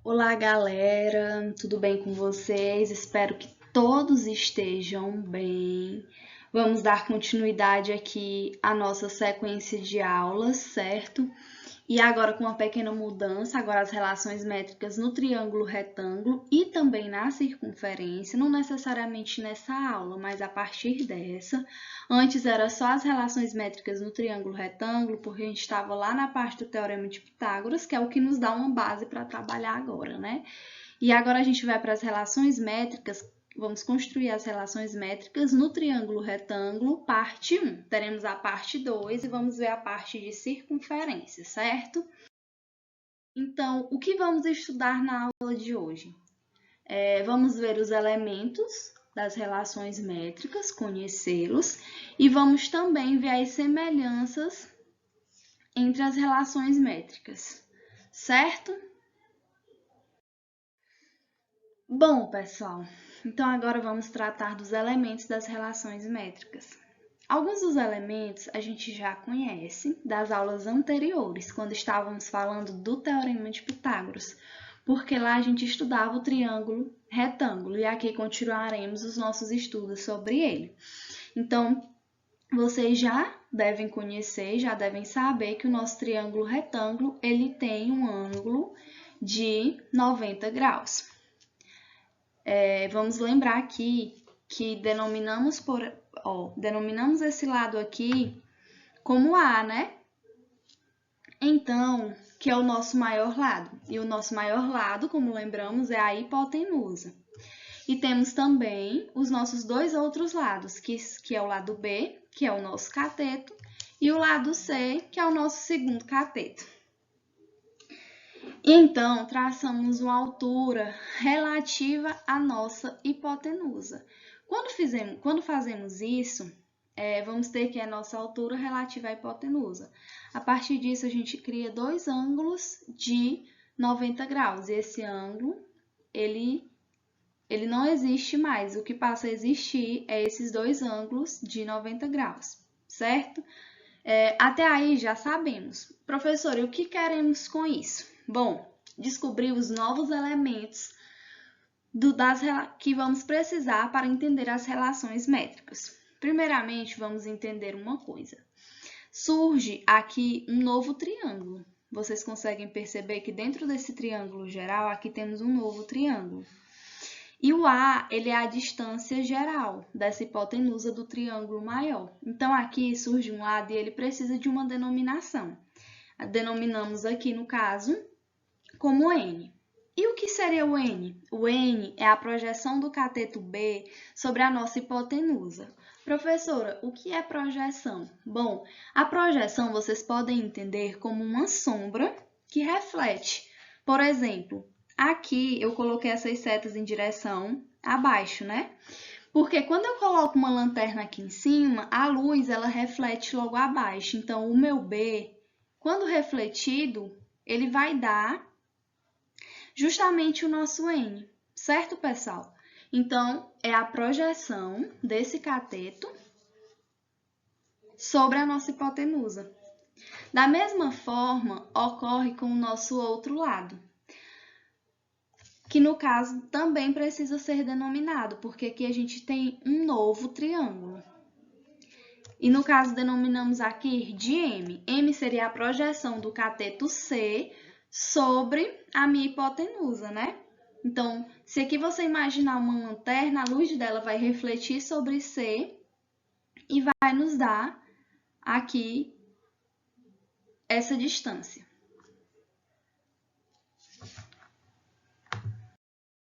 Olá, galera, tudo bem com vocês? Espero que todos estejam bem. Vamos dar continuidade aqui à nossa sequência de aulas, certo? E agora com uma pequena mudança, agora as relações métricas no triângulo retângulo e também na circunferência, não necessariamente nessa aula, mas a partir dessa. Antes era só as relações métricas no triângulo retângulo, porque a gente estava lá na parte do Teorema de Pitágoras, que é o que nos dá uma base para trabalhar agora, né? E agora a gente vai para as relações métricas. Vamos construir as relações métricas no triângulo retângulo, parte 1. Teremos a parte 2 e vamos ver a parte de circunferência, certo? Então, o que vamos estudar na aula de hoje? Vamos ver os elementos das relações métricas, conhecê-los, e vamos também ver as semelhanças entre as relações métricas, certo? Bom, pessoal, então agora vamos tratar dos elementos das relações métricas. Alguns dos elementos a gente já conhece das aulas anteriores, quando estávamos falando do Teorema de Pitágoras, porque lá a gente estudava o triângulo retângulo e aqui continuaremos os nossos estudos sobre ele. Então, vocês já devem conhecer, já devem saber que o nosso triângulo retângulo ele tem um ângulo de 90 graus. Vamos lembrar aqui que denominamos esse lado aqui como A, né? Então, que é o nosso maior lado. E o nosso maior lado, como lembramos, é a hipotenusa. E temos também os nossos dois outros lados, que é o lado B, que é o nosso cateto, e o lado C, que é o nosso segundo cateto. Então, traçamos uma altura relativa à nossa hipotenusa. Quando fazemos isso, vamos ter que a nossa altura relativa à hipotenusa. A partir disso, a gente cria dois ângulos de 90 graus. E esse ângulo, ele não existe mais. O que passa a existir é esses dois ângulos de 90 graus, certo? Até aí já sabemos. Professor, e o que queremos com isso? Bom, descobrir os novos elementos que vamos precisar para entender as relações métricas. Primeiramente, vamos entender uma coisa. Surge aqui um novo triângulo. Vocês conseguem perceber que dentro desse triângulo geral, aqui temos um novo triângulo. E o A, ele é a distância geral dessa hipotenusa do triângulo maior. Então, aqui surge um lado e ele precisa de uma denominação. Denominamos aqui, no caso, como N. E o que seria o N? O N é a projeção do cateto B sobre a nossa hipotenusa. Professora, o que é projeção? Bom, a projeção vocês podem entender como uma sombra que reflete. Por exemplo, aqui eu coloquei essas setas em direção abaixo, né? Porque quando eu coloco uma lanterna aqui em cima, a luz ela reflete logo abaixo. Então, o meu B, quando refletido, ele vai dar justamente o nosso N, certo, pessoal? Então, é a projeção desse cateto sobre a nossa hipotenusa. Da mesma forma, ocorre com o nosso outro lado, que no caso também precisa ser denominado, porque aqui a gente tem um novo triângulo. E no caso denominamos aqui de M. M seria a projeção do cateto C sobre a minha hipotenusa, né? Então, se aqui você imaginar uma lanterna, a luz dela vai refletir sobre C e vai nos dar aqui essa distância.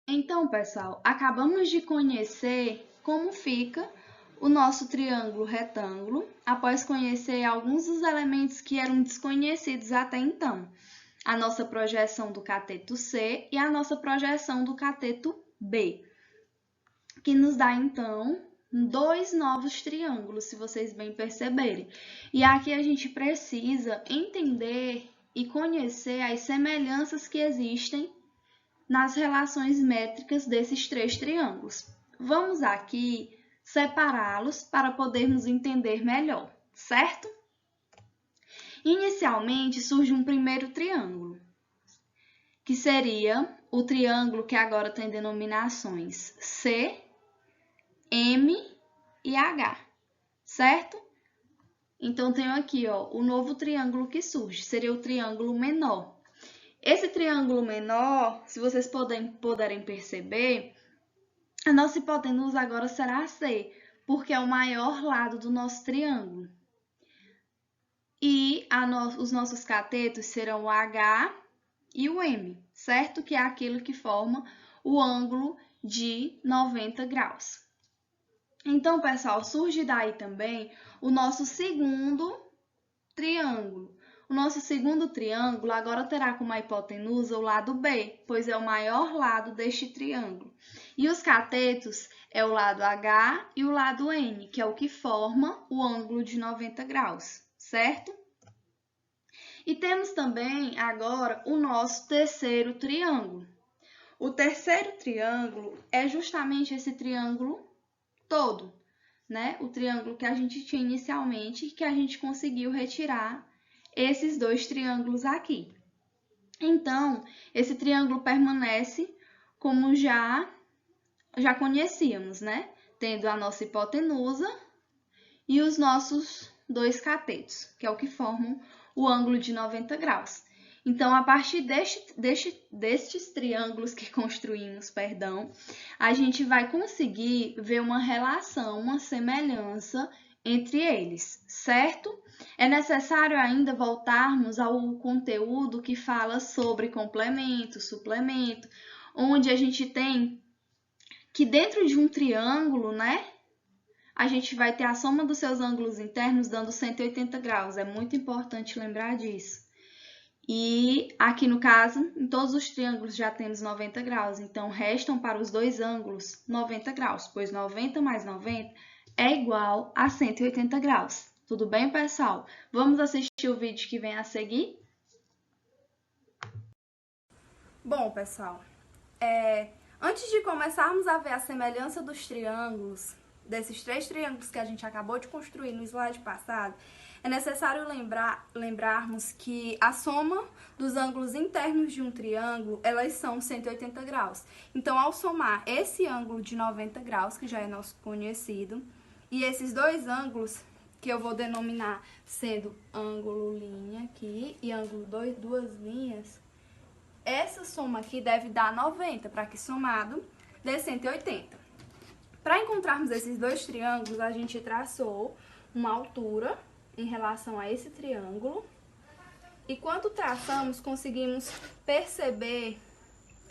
Então, pessoal, acabamos de conhecer como fica o nosso triângulo retângulo, após conhecer alguns dos elementos que eram desconhecidos até então. A nossa projeção do cateto C e a nossa projeção do cateto B, que nos dá, então, dois novos triângulos, se vocês bem perceberem. E aqui a gente precisa entender e conhecer as semelhanças que existem nas relações métricas desses três triângulos. Vamos aqui separá-los para podermos entender melhor, certo? Inicialmente surge um primeiro triângulo. que seria o triângulo que agora tem denominações C, M e H, certo? Então, tenho aqui, ó, o novo triângulo que surge, seria o triângulo menor. Esse triângulo menor, se vocês puderem perceber, a nossa hipotenusa agora será C, porque é o maior lado do nosso triângulo. E os nossos catetos serão o H e o M, certo? Que é aquilo que forma o ângulo de 90 graus. Então, pessoal, surge daí também o nosso segundo triângulo. O nosso segundo triângulo agora terá como hipotenusa o lado B, pois é o maior lado deste triângulo. E os catetos é o lado H e o lado N, que é o que forma o ângulo de 90 graus, certo? E temos também agora o nosso terceiro triângulo. O terceiro triângulo é justamente esse triângulo todo, né? O triângulo que a gente tinha inicialmente e que a gente conseguiu retirar esses dois triângulos aqui. Então, esse triângulo permanece como já conhecíamos, né? Tendo a nossa hipotenusa e os nossos dois catetos, que é o que formam o ângulo de 90 graus. Então, a partir destes triângulos que construímos, a gente vai conseguir ver uma relação, uma semelhança entre eles, certo? É necessário ainda voltarmos ao conteúdo que fala sobre complemento, suplemento, onde a gente tem que dentro de um triângulo, né, a gente vai ter a soma dos seus ângulos internos dando 180 graus. É muito importante lembrar disso. E aqui no caso, em todos os triângulos já temos 90 graus, então restam para os dois ângulos 90 graus, pois 90 mais 90 é igual a 180 graus. Tudo bem, pessoal? Vamos assistir o vídeo que vem a seguir? Bom, pessoal, antes de começarmos a ver a semelhança dos triângulos, desses 3 triângulos que a gente acabou de construir no slide passado, é necessário lembrarmos que a soma dos ângulos internos de um triângulo, elas são 180 graus. Então, ao somar esse ângulo de 90 graus, que já é nosso conhecido, e esses dois ângulos, que eu vou denominar sendo ângulo linha aqui e ângulo duas linhas, essa soma aqui deve dar 90, para que somado dê 180. Para encontrarmos esses dois triângulos, a gente traçou uma altura em relação a esse triângulo. E quando traçamos, conseguimos perceber,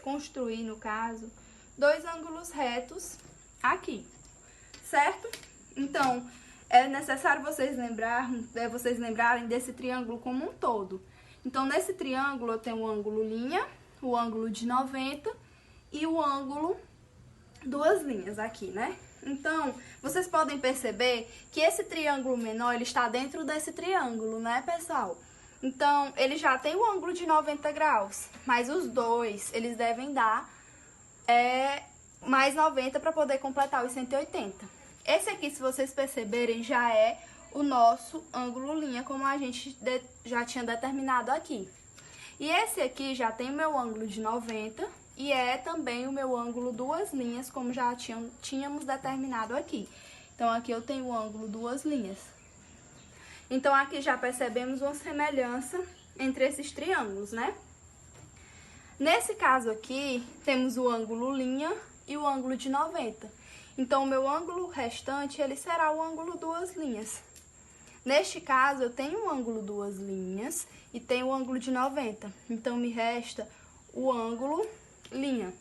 construir, no caso, dois ângulos retos aqui, certo? Então, é necessário vocês lembrarem desse triângulo como um todo. Então, nesse triângulo, eu tenho o ângulo linha, o ângulo de 90 e o ângulo duas linhas aqui, né? Então, vocês podem perceber que esse triângulo menor, ele está dentro desse triângulo, né, pessoal? Então, ele já tem o ângulo de 90 graus, mas os dois, eles devem dar mais 90 para poder completar os 180. Esse aqui, se vocês perceberem, já é o nosso ângulo linha, como a gente já tinha determinado aqui. E esse aqui já tem o meu ângulo de 90 e é também o meu ângulo duas linhas, como já tínhamos determinado aqui. Então, aqui eu tenho o ângulo duas linhas. Então, aqui já percebemos uma semelhança entre esses triângulos, né? Nesse caso aqui, temos o ângulo linha e o ângulo de 90. Então, o meu ângulo restante, ele será o ângulo duas linhas. Neste caso, eu tenho o ângulo duas linhas e tenho o ângulo de 90. Então, me resta o ângulo linha.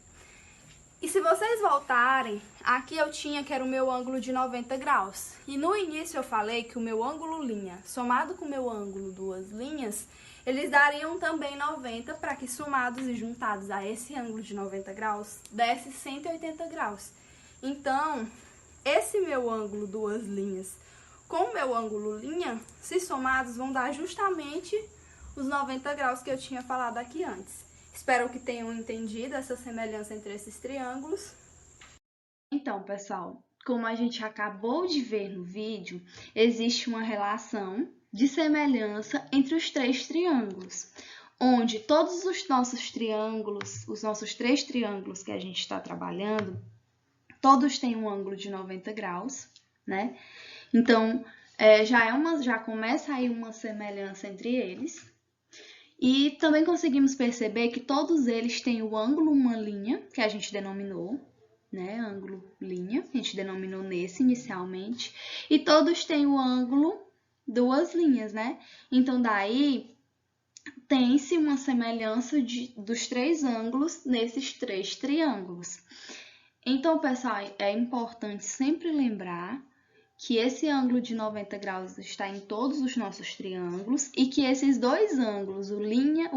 E se vocês voltarem, aqui eu tinha que era o meu ângulo de 90 graus. E no início eu falei que o meu ângulo linha, somado com o meu ângulo duas linhas, eles dariam também 90 para que somados e juntados a esse ângulo de 90 graus, desse 180 graus. Então, esse meu ângulo duas linhas com o meu ângulo linha, se somados, vão dar justamente os 90 graus que eu tinha falado aqui antes. Espero que tenham entendido essa semelhança entre esses triângulos. Então, pessoal, como a gente acabou de ver no vídeo, existe uma relação de semelhança entre os três triângulos. onde todos os nossos triângulos, os nossos 3 triângulos que a gente está trabalhando, todos têm um ângulo de 90 graus, né? Então, já começa aí uma semelhança entre eles. E também conseguimos perceber que todos eles têm o ângulo uma linha, que a gente denominou, né? Ângulo linha, a gente denominou nesse inicialmente. E todos têm o ângulo duas linhas, né? Então, daí tem-se uma semelhança dos 3 ângulos nesses 3 triângulos. Então, pessoal, é importante sempre lembrar que esse ângulo de 90 graus está em todos os nossos triângulos e que esses dois ângulos, o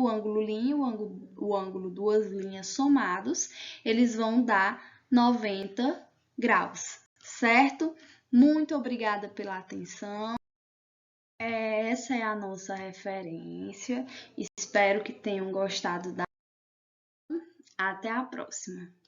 ângulo linha e o ângulo duas linhas somados, eles vão dar 90 graus, certo? Muito obrigada pela atenção. Essa é a nossa referência. Espero que tenham gostado da. Até a próxima!